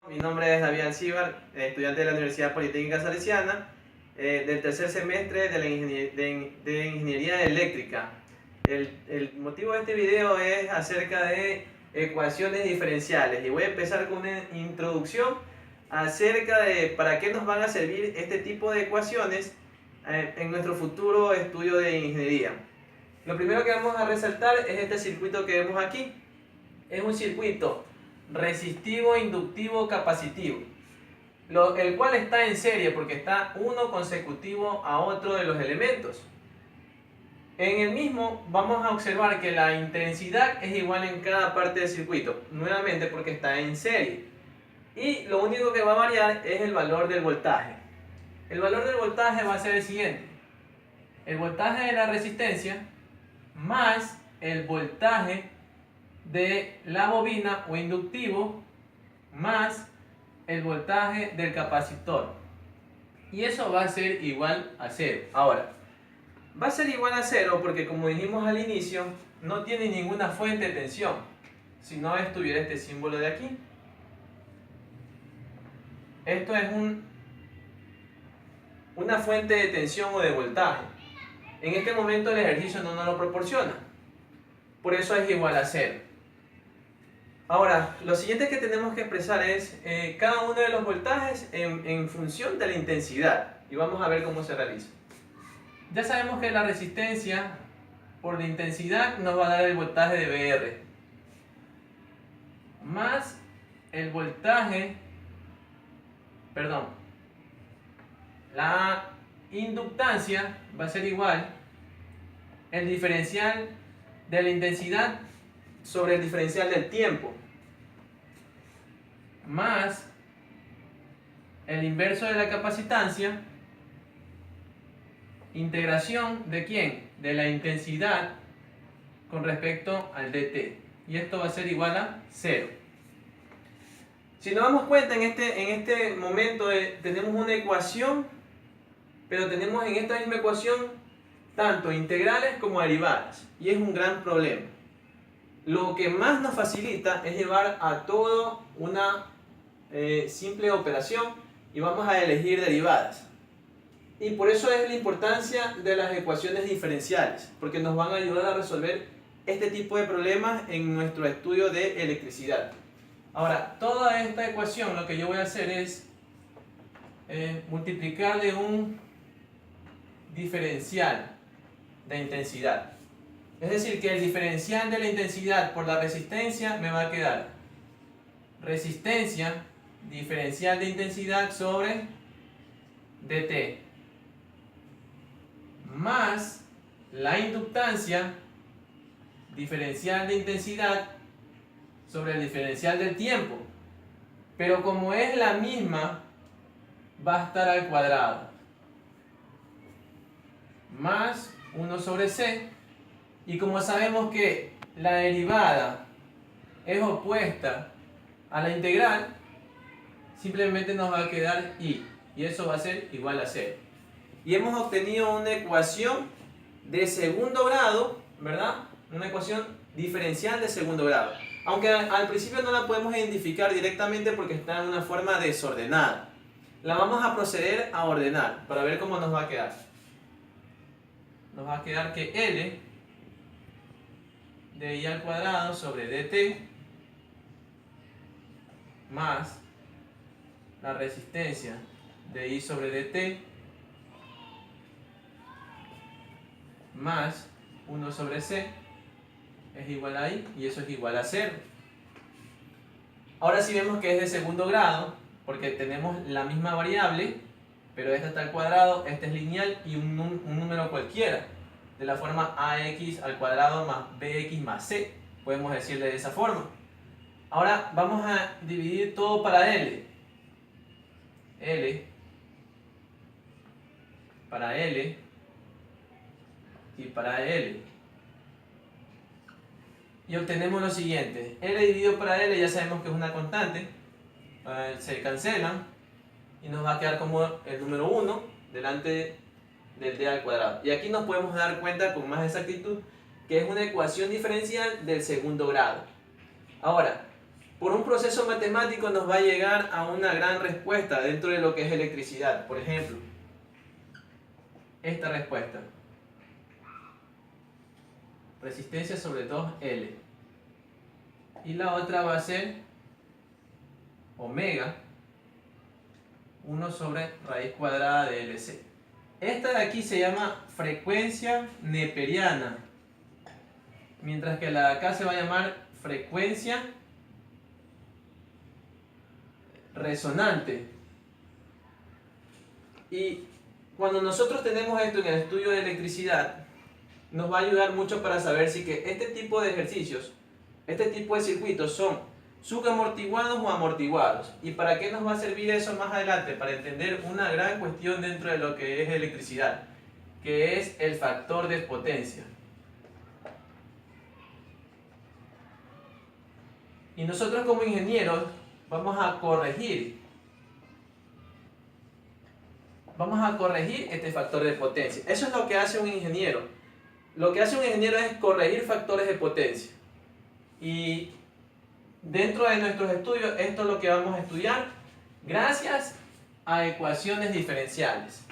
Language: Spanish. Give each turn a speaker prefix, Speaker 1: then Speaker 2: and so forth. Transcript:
Speaker 1: Mi nombre es David Alcíbar, estudiante de la Universidad Politécnica Salesiana, del tercer semestre de de Ingeniería Eléctrica. El motivo de este video es acerca de ecuaciones diferenciales y voy a empezar con una introducción acerca de para qué nos van a servir este tipo de ecuaciones en nuestro futuro estudio de ingeniería. Lo primero que vamos a resaltar es este circuito que vemos aquí. Es un circuito resistivo, inductivo, capacitivo, el cual está en serie porque está uno consecutivo a otro de los elementos. En el mismo vamos a observar que la intensidad es igual en cada parte del circuito, nuevamente porque está en serie. Y lo único que va a variar es el valor del voltaje. El valor del voltaje va a ser el siguiente: el voltaje de la resistencia más el voltaje de la bobina o inductivo más el voltaje del capacitor, y eso va a ser igual a 0. Ahora, va a ser igual a 0 porque, como dijimos al inicio, no tiene ninguna fuente de tensión. Si no estuviera este símbolo de aquí, esto es una fuente de tensión o de voltaje. En este momento el ejercicio no nos lo proporciona, por eso es igual a 0. Ahora, lo siguiente que tenemos que expresar es cada uno de los voltajes en función de la intensidad, y vamos a ver cómo se realiza. Ya sabemos que la resistencia por la intensidad nos va a dar el voltaje de VR más el voltaje, la inductancia va a ser igual el diferencial de la intensidad sobre el diferencial del tiempo más el inverso de la capacitancia, integración ¿de quién? De la intensidad con respecto al dt, y esto va a ser igual a 0. Si nos damos cuenta, en este momento tenemos una ecuación, pero tenemos en esta misma ecuación tanto integrales como derivadas, y es un gran problema. Lo que más nos facilita es llevar a todo una simple operación y vamos a elegir derivadas. Y por eso es la importancia de las ecuaciones diferenciales, porque nos van a ayudar a resolver este tipo de problemas en nuestro estudio de electricidad. Ahora, toda esta ecuación lo que yo voy a hacer es multiplicarle un diferencial de intensidad. Es decir, que el diferencial de la intensidad por la resistencia me va a quedar resistencia diferencial de intensidad sobre dt más la inductancia diferencial de intensidad sobre el diferencial del tiempo, pero como es la misma va a estar al cuadrado más 1 sobre c, y como sabemos que la derivada es opuesta a la integral, simplemente nos va a quedar y eso va a ser igual a 0. Y hemos obtenido una ecuación de segundo grado, ¿verdad? Una ecuación diferencial de segundo grado. Aunque al principio no la podemos identificar directamente porque está en una forma desordenada. La vamos a proceder a ordenar para ver cómo nos va a quedar. Nos va a quedar que L de I al cuadrado sobre dt más la resistencia de I sobre dt más 1 sobre c es igual a I, y eso es igual a 0. Ahora sí vemos que es de segundo grado porque tenemos la misma variable, pero esta está al cuadrado, esta es lineal y un número cualquiera, de la forma ax al cuadrado más bx más c, podemos decirle de esa forma. Ahora vamos a dividir todo para L para L y para L, y obtenemos lo siguiente: L dividido para L ya sabemos que es una constante, se cancelan y nos va a quedar como el número 1 delante del d al cuadrado, y aquí nos podemos dar cuenta con más exactitud que es una ecuación diferencial del segundo grado. Ahora, por un proceso matemático nos va a llegar a una gran respuesta dentro de lo que es electricidad. Por ejemplo, esta respuesta. Resistencia sobre 2L. Y la otra va a ser omega 1 sobre raíz cuadrada de LC. Esta de aquí se llama frecuencia neperiana, mientras que la de acá se va a llamar frecuencia resonante. Y cuando nosotros tenemos esto en el estudio de electricidad, nos va a ayudar mucho para saber si que este tipo de ejercicios, este tipo de circuitos son sugamortiguados o amortiguados. ¿Y para qué nos va a servir eso más adelante? Para entender una gran cuestión dentro de lo que es electricidad, que es el factor de potencia. Y nosotros como ingenieros vamos a corregir este factor de potencia. Eso es lo que hace un ingeniero. Lo que hace un ingeniero es corregir factores de potencia. Y dentro de nuestros estudios, esto es lo que vamos a estudiar gracias a ecuaciones diferenciales.